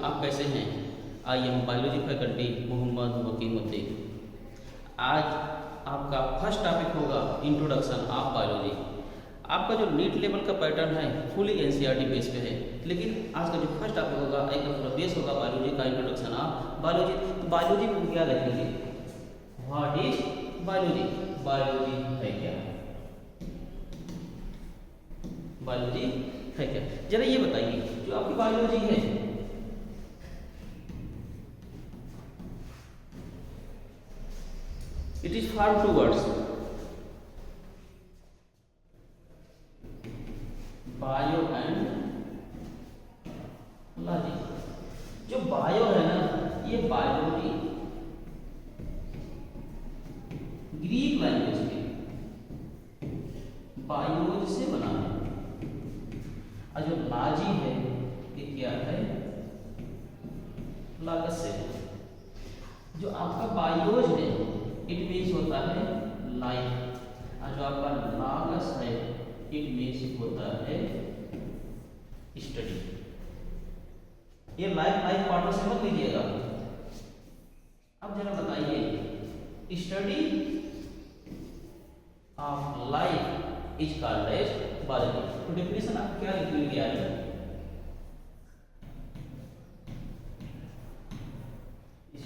आप कैसे हैं? I am biology faculty Mohammad Wakeemuddin. आज आपका फर्स्ट टॉपिक होगा इंट्रोडक्शन ऑफ बायोलॉजी। आपका जो नीट लेवल का पैटर्न है फुली एनसीईआरटी बेस पे है, लेकिन आज का जो फर्स्ट टॉपिक होगा एक पूरा बेस होगा बायोलॉजी का, इंट्रोडक्शन ऑफ बायोलॉजी। तो बायोलॉजी में क्या देखेंगे? What is biology? बायोलॉजी है क्या? बायोलॉजी है क्या? जरा ये बताइए, जो आपकी बायोलॉजी है it is form two words, bio and logy. जो बायो है ना, ये बायोलॉजी ग्रीक लैंग्वेज के बायोलॉजी से बना है, और जो लॉजी है ये क्या है? लागस से। जो आपका बायोज है इट मीन्स होता है लाइफ, और जो आपका लागस है इट मीन्स होता है स्टडी। ये लाइफ पार्टनर से मत लीजिएगा। अब जरा बताइए, study of life is called as biology. तो डेफिनेशन आप क्या लिखेंगे? यार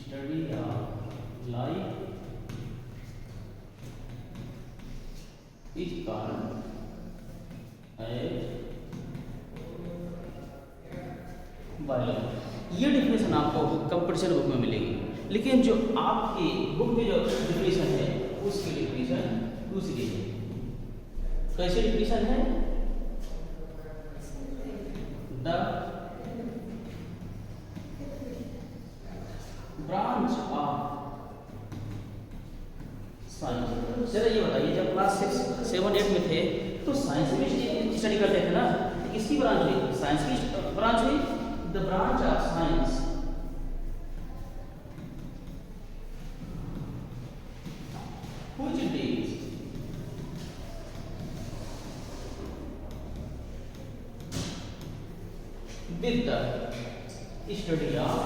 study of life is called biology. ये डिफिनेशन आपको कंपटीशन बुक में मिलेगी, लेकिन जो आपकी बुक में जो डिफिनेशन है उसकी डिफिनेशन दूसरी है। कैसे डिफिनेशन है? The branch of science. चलो ये बताइए, जब क्लास 6, 7, 8 में थे तो साइंस में स्टडी करते थे ना, तो किसकी ब्रांच हुई? साइंस की ब्रांच हुई, the branch of science which deals with the study of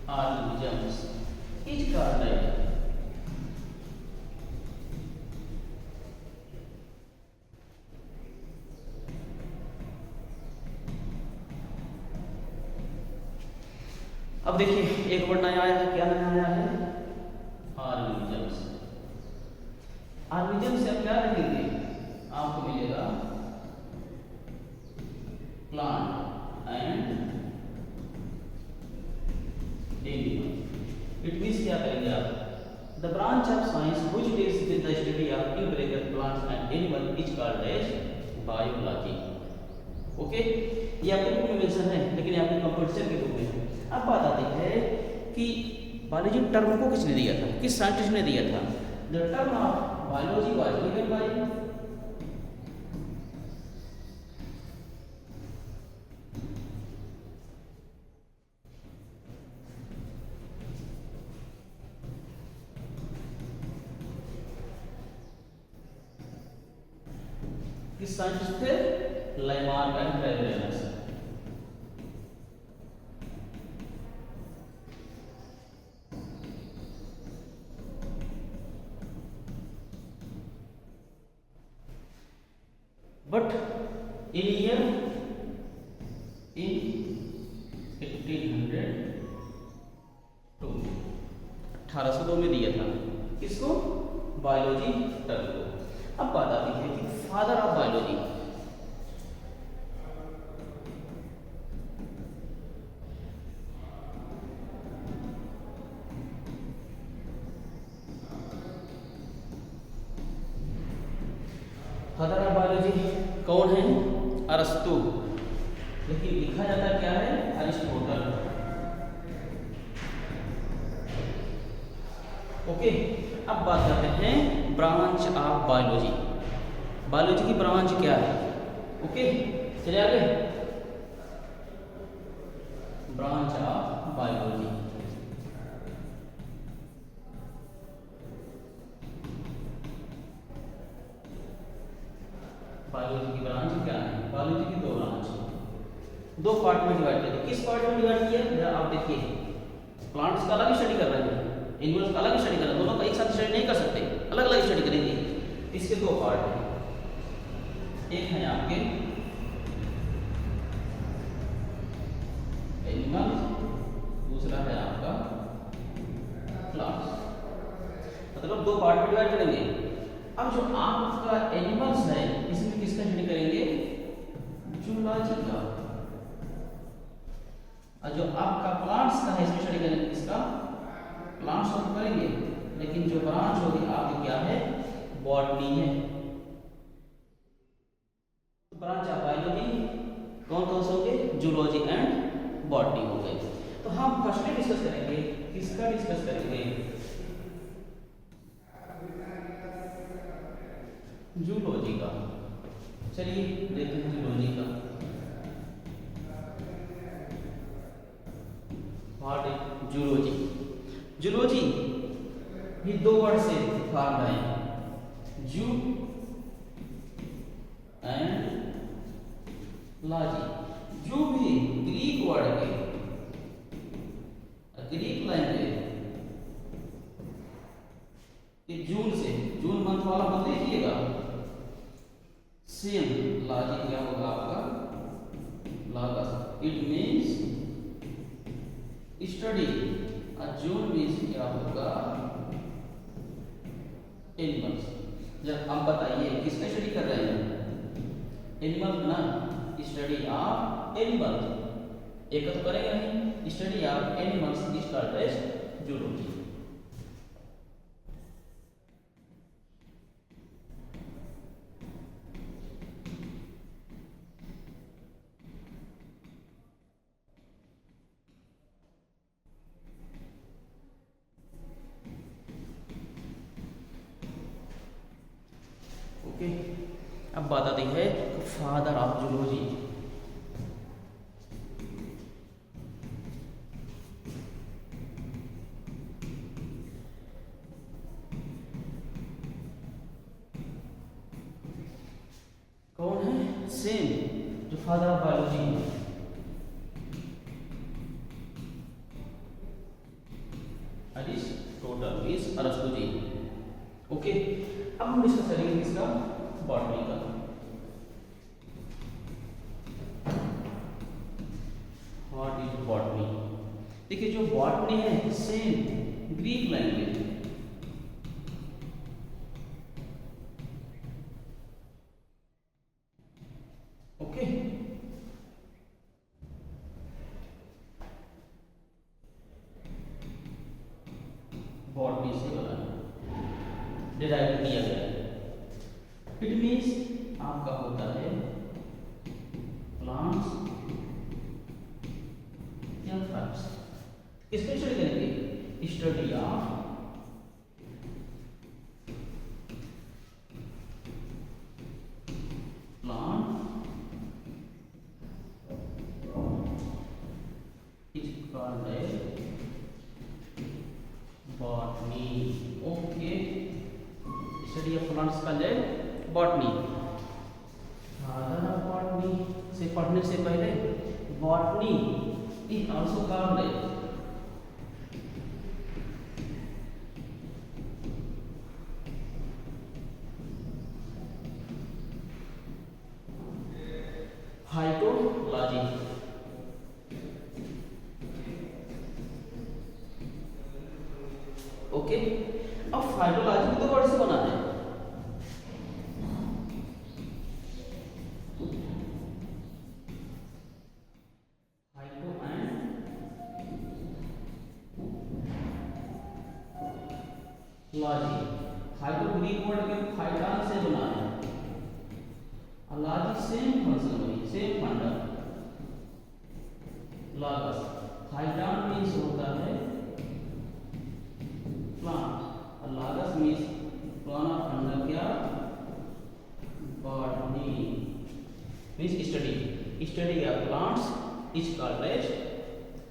organisms is called अब देखिए एक वर्ड नया आया है। क्या नया आया है? ऑर्गेनिजम्स। ऑर्गेनिजम से आप क्या लिखेंगे? आपको मिलेगा plant and animal. It means क्या करेंगे आप? The branch of science which deals with the study of in bracket plants and animal is called as biology. Okay, ये आपके बुक में मेंशन है, लेकिन ये आपके कंपटीशन के बुक में है। अब बात आती है कि बायोलॉजी टर्म को किसने दिया था? किस साइंटिस्ट ने दिया था? The term of biology was given by किस साइंटिस्ट थे? Lamarck and Treviranus. But in year in 1802 में दिया था। किसको? बायोलॉजी टर्म को। अब बात आती है कि father of biology, father of biology कौन है? अरस्तु, लेकिन लिखा जाता क्या है? अरिस्टोटल। ओके, अब बात करते हैं ब्रांच ऑफ बायोलॉजी। बायोलॉजी की ब्रांच क्या है? ओके, चलिए आगे। ब्रांच ऑफ बायोलॉजी बायोलॉजी की ब्रांच क्या है? बायोलॉजी की दो ब्रांच, दो पार्ट में डिवाइड कर दी। किस पार्ट में डिवाइड किया? आप देखिए, प्लांट्स का अलग स्टडी कर रहे हैं, एनिमल्स का अलग स्टडी कर रहे हैं, दोनों का एक साथ स्टडी नहीं कर सकते, अलग अलग स्टडी करेंगे। इसके दो पार्ट हैं, एक है आपके एनिमल्स, दूसरा है आपका प्लांट्स, मतलब दो पार्ट में डिवाइड करेंगे। अब जो आपका एनिमल्स है इसमें किसका स्टडी करेंगे? जूलॉजी का। और जो आपका प्लांट्स का है इसमें स्टडी करेंगे किसका? प्लांट्स को करेंगे, लेकिन जो ब्रांच होगी आपकी क्या है? बॉटनी है। ब्रांच ऑफ बायोलॉजी कौन कौन से होंगे? जूलॉजी एंड बॉटनी हो गए। तो हम फर्स्ट डिस्कस करेंगे, किसका डिस्कस करेंगे? जूलॉजी का। चलिए देखते हैं जूलॉजी का। What is zoology? जूलॉजी ये दो वर्ड से फॉर्म है, जू एंड लॉजी। जू भी ग्रीक वर्ड के, ग्रीक लैंग्वेज कि जून से, जून मंथ वाला मत देखिएगा, सेम लॉजी क्या होगा आपका? लॉगस। It means study. और जून मीन्स क्या होगा? एनिमल्स। जब आप बताइए किसका स्टडी कर रहे हैं? एनिमल ना, स्टडी ऑफ एनिमल। एक तो करेंगे नहीं, study of animals is called as zoology. Okay, अब बात आती है फादर ऑफ जूलॉजी। कौन है? सेम जो फादर ऑफ बायोलॉजी है, अरिस्टोटल इज अरस्तु जी। ओके, अब हम डिस्कस करेंगे किसका? बॉटनी का। What is botany? देखिए जो बॉटनी है same Greek language, okay. Botany से बना डिराइव किया गया है। इट मीन्स आपका होता है प्लांट्स या फ्रक्ट्स। किसको स्टडी करेंगे? Study of plant is called as botany. Okay, study of plants का है बॉटनी। फादर ऑफ बॉटनी से पढ़ने से पहले botany is also called as phytology. Okay, अब फाइटोलॉजी तो वर्ड से बना है, लॉजी। फाइटो ग्रीक वर्ड के फाइटन से बना है, लॉजी सेम फंक्शन वही, same funda. Logos, phyton means होता है प्लांट, और लॉगस मीन्स प्लाना फंडा क्या? Botany means study. Study of plants is called as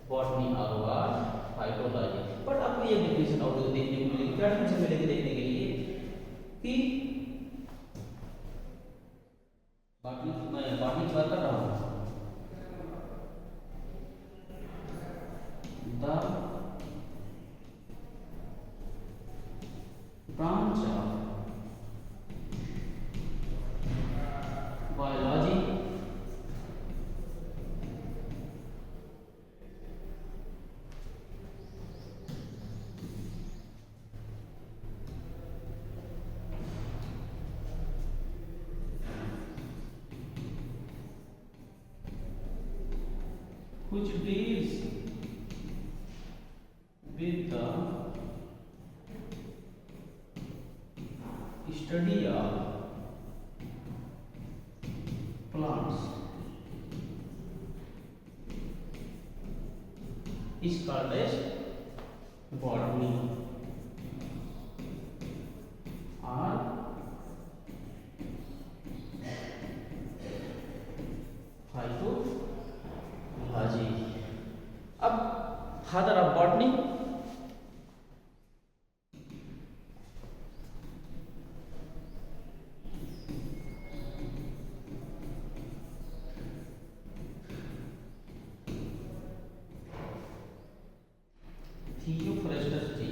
botany और फाइटोलॉजी। बट आपको ये डेफिनेशन और देखने को मिलेगी, क्या डेफिनेशन मिलेगी देखने के लिए कि बार कर रहा हूँ, the branch of biology which deals with the study of plants is called as botany or phytology। अब फादर ऑफ बॉटनी, थियोफ्रेस्टस जी।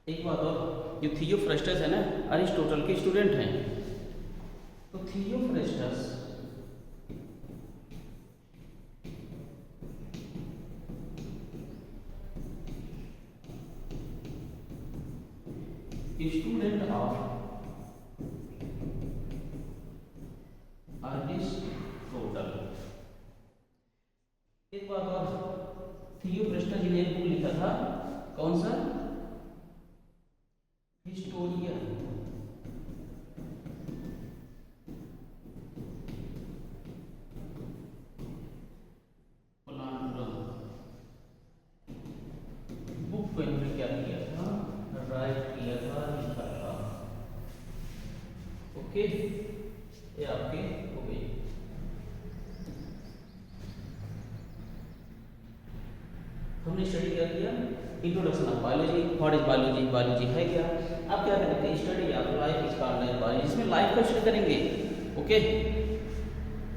एक बात और, जो थियोफ्रेस्टस है ना, अरिस्टोटल के स्टूडेंट हैं। तो थियोफ्रेस्टस स्टूडेंट ऑफ अरिस्टोटल। एक बात और, थियोफ्रेस्टस जी ने एक बुक लिखा था, कौन सा? हिस्टोरिया प्लांटम। बुक को इन्होंने क्या किया था? राइट किया था, लिखा था। ओके, ये आपके हो गई। हमने स्टडी क्या किया? Introduction of biology. What is biology? Biology है क्या? अब क्या करेंगे? Study of life is called as biology. इसमें लाइफ का स्टडी करेंगे। ओके,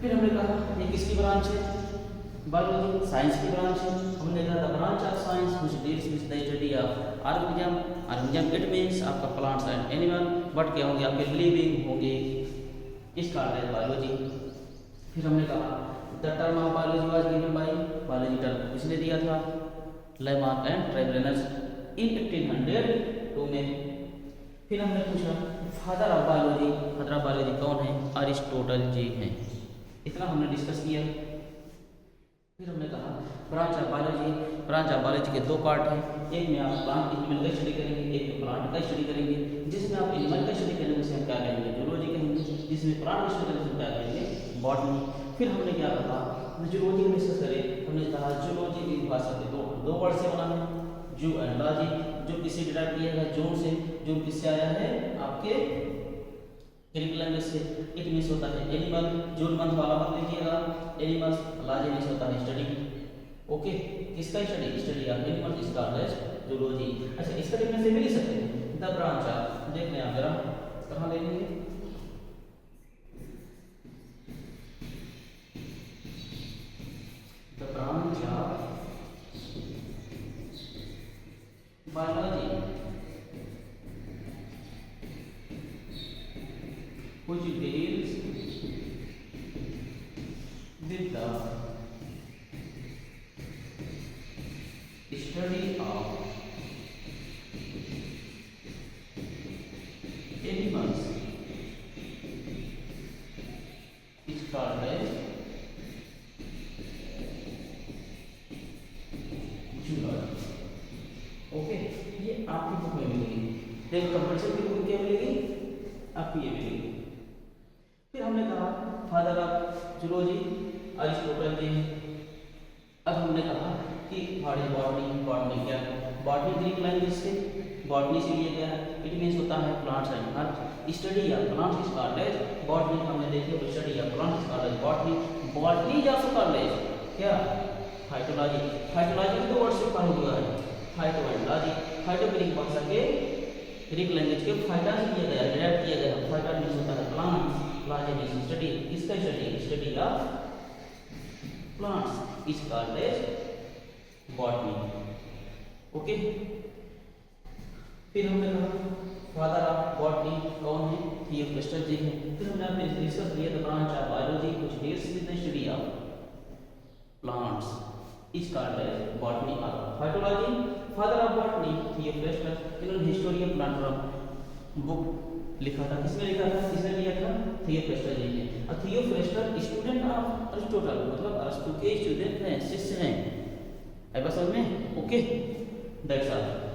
फिर हमने कहा ये किसकी ब्रांच है? बायोलॉजी, साइंस की ब्रांच है। हमने कहा the branch of science which deals with the study of organism. Organism it means आपका प्लांट्स एंड एनिमल, बट क्या होंगे? आपके लिविंग होंगे, इस कॉल्ड एज बायोलॉजी। फिर हमने कहा the term of biology was given bye, biology term किसने दिया था? लेमार्क एंड ट्रेवेलनस इन 1802 में। फिर हमने पूछा father of biology, father of biology कौन है? अरिस्टोटल जी हैं। इतना हमने डिस्कस किया। फिर हमने कहा branch of biology, branch of biology के दो पार्ट हैं। एक में आप प्लांट एनिमल का स्टडी करेंगे, एक में प्लांट का स्टडी करेंगे। जिसमें आप एनिमल का स्टडी करेंगे उसे हम क्या कहेंगे? जूलॉजी कहेंगे। जिसमें प्लांट का स्टडी करेंगे उसे क्या कहेंगे? बॉटनी। फिर हमने क्या कहा? जूलॉजी में डिस्कस करें। हमने कहा जूलॉजी की भाषा के दो वर्ड से बना है, जू एंड लॉजी। जो किससे डिराइव किया गया? जून से। जून किससे आया है? आपके ग्रीक लैंग्वेज से। इट मींस होता है एनिमल, जून मंथ वाला मत लिखिएगा, एनिमल्स। लॉजी मींस होता है स्टडी। ओके, किसका study? Study of animal is called as zoology. अच्छा, इसका डेफिनेशन भी लिख सकते हैं, द ब्रांच ऑफ। देख लें आप जरा, कहाँ लेंगे? The branch of biology which deals with the study of animals is called as zoology। Okay, ये आपकी बुक में मिलेगी। देख, कंपल्सरी की बुक क्या मिलेगी? आपको ये मिलेगी। फिर हमने कहा फादर ऑफ जूलॉजी अरिस्टोटल जी। अब हमने कहा कि व्हाट इज बॉटनी? बॉटनी क्या है? बॉटनी ग्रीक लैंग्वेज से, बॉटनी से लिए गया है। इट मींस होता है plants and earth. Study of plants is called as botany. हमने देखे study of plants is called as botany. Botany is also called as क्या? फाइटोलॉजी। फाइटोलॉजी के दो वर्ड से कहा हुआ है, phyto and logy. Phyto meaning भाषा के ग्रीक लैंग्वेज के फाइटा से किया गया, डिराइव किया गया। फाइटा मीन्स होता है प्लांट्स, प्लांट मीन्स स्टडी, इसका study of plants is called as botany. Okay, फिर हमने कहा फादर ऑफ बॉटनी कौन है, थियोफ्रास्टस जी है। फिर हमने आपने डिस्कस किया the branch of biology which deals with the study of plants is called as botany और phytology. Father of botany Theophrastus, इन्होंने हिस्टोरी ऑफ प्लांट बुक लिखा था। किसने लिखा था, किसने लिखा था, थियोफ्रास्टस जी ने। और थियोफ्रास्टस स्टूडेंट ऑफ अरिस्टोटल, मतलब अरिस्टो के स्टूडेंट हैं, शिष्य हैं। है बस समझ में? Okay, that's all.